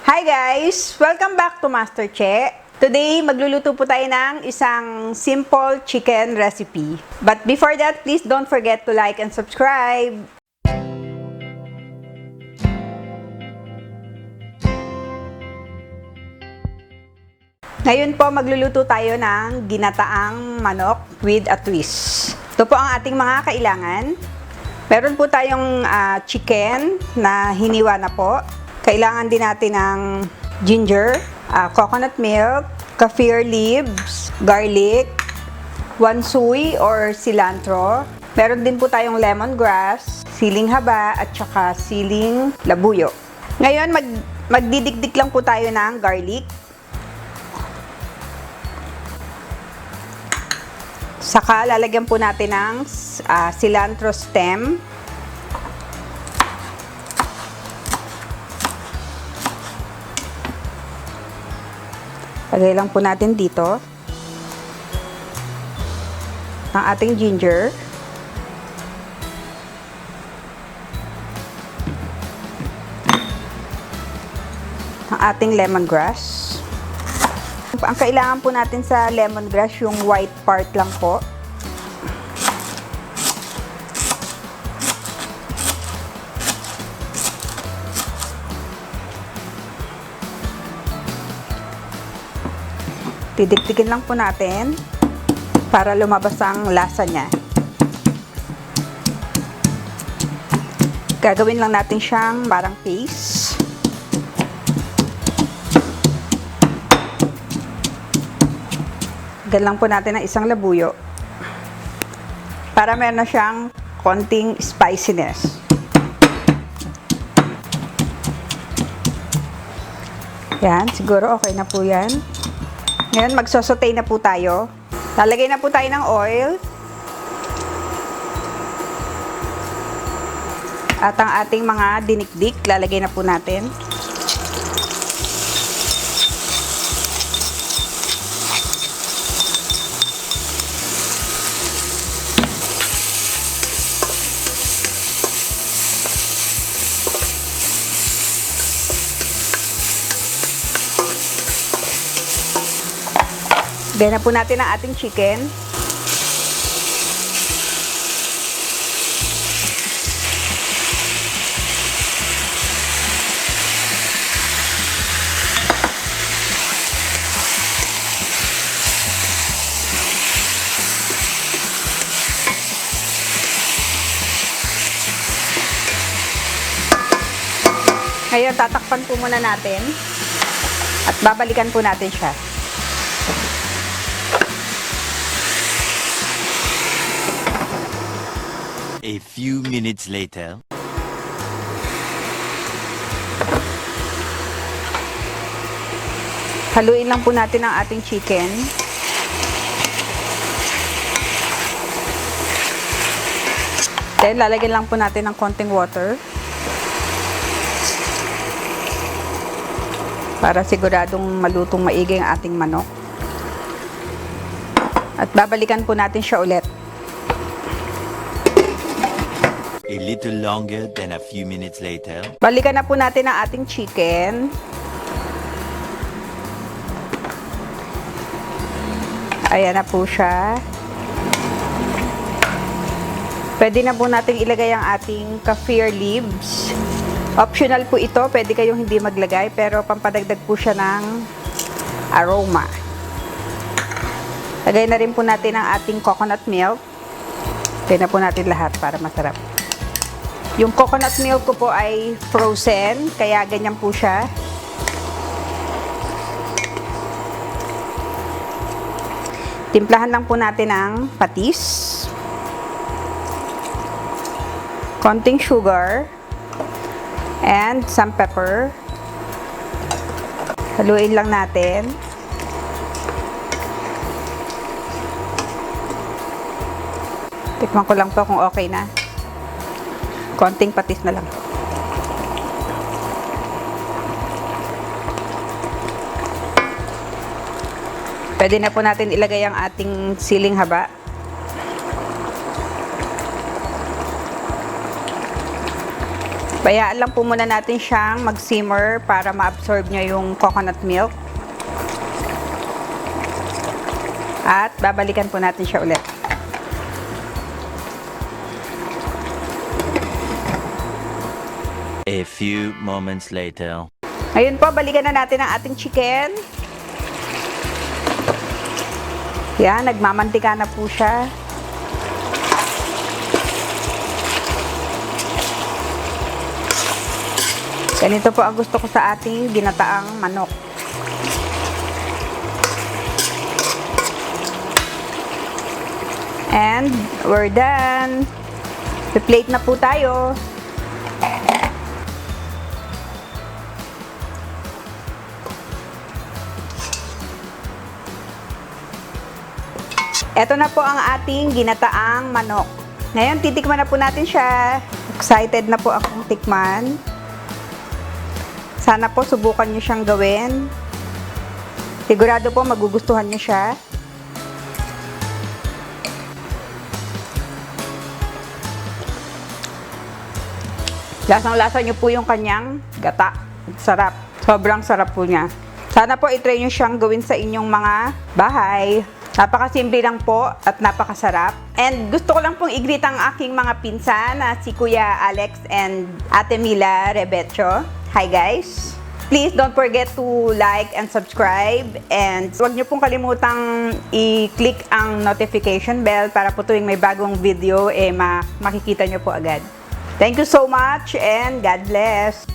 Hi guys! Welcome back to Master Che. Today, magluluto po tayo ng isang simple chicken recipe. But before that, please don't forget to like and subscribe. Ngayon po, magluluto tayo ng ginataang manok with a twist. Ito po ang ating mga kailangan. Meron po tayong chicken na hiniwa na po. Kailangan din natin ng ginger, coconut milk, kaffir leaves, garlic, wansoy or cilantro. Meron din po tayong lemongrass, siling haba, at saka siling labuyo. Ngayon, magdidikdik lang po tayo ng garlic. Saka, lalagyan po natin ng cilantro stem. Lagay lang po natin dito ang ating ginger. Ang ating lemongrass. Ang kailangan po natin sa lemongrass, yung white part lang po. Didikdikin lang po natin para lumabas ang lasa niya. Gagawin lang natin siyang parang paste. Lagyan lang po natin ng isang labuyo para meron na siyang konting spiciness. Yan, siguro okay na po yan. Ngayon, magsosote na po tayo. Lalagay na po tayo ng oil. At ang ating mga dinikdik, lalagay na po natin. Lagay na po natin ang ating chicken. Ngayon, tatakpan po muna natin at babalikan po natin siya. A few minutes later. Haluin lang po natin ang ating chicken. Then, lalagyan lang po natin ng konting water. Para siguradong malutong maigi ang ating manok. At babalikan po natin siya ulit. A little longer than a few minutes later. Balikan na po natin ang ating chicken. Ayan na po siya. Pwede na po natin ilagay ang ating kaffir leaves. Optional po ito. Pwede kayong hindi maglagay, pero pampadagdag po siya ng aroma. Lagay na rin po natin ang ating coconut milk. Lagay na po natin lahat para masarap. Yung coconut milk ko po ay frozen, kaya ganyan po siya. Timplahan lang po natin ng patis. Konting sugar. And some pepper. Haluin lang natin. Tikman ko lang po kung okay na. Konting patis na lang. Pwede na po natin ilagay ang ating siling haba. Bayaan lang po muna natin siyang mag-simmer para ma-absorb niya yung coconut milk. At babalikan po natin siya ulit. A few moments later. Ngayon po, balikan na natin ang ating chicken. Yan, nagmamantika na po siya. Ganito po ang gusto ko sa ating ginataang manok. And we're done. I-plate na po tayo. Ito na po ang ating ginataang manok. Ngayon, titikman na po natin siya. Excited na po akong tikman. Sana po subukan niyo siyang gawin. Sigurado po magugustuhan niyo siya. Lasang-lasa niyo po yung kanyang gata. Sarap. Sobrang sarap po niya. Sana po itry niyo siyang gawin sa inyong mga bahay. Napakasimple lang po at napakasarap. And gusto ko lang pong i-greet ang aking mga pinsan na si Kuya Alex and Ate Mila Rebecho. Hi guys! Please don't forget to like and subscribe. And huwag niyo pong kalimutang i-click ang notification bell para po tuwing may bagong video, makikita niyo po agad. Thank you so much and God bless!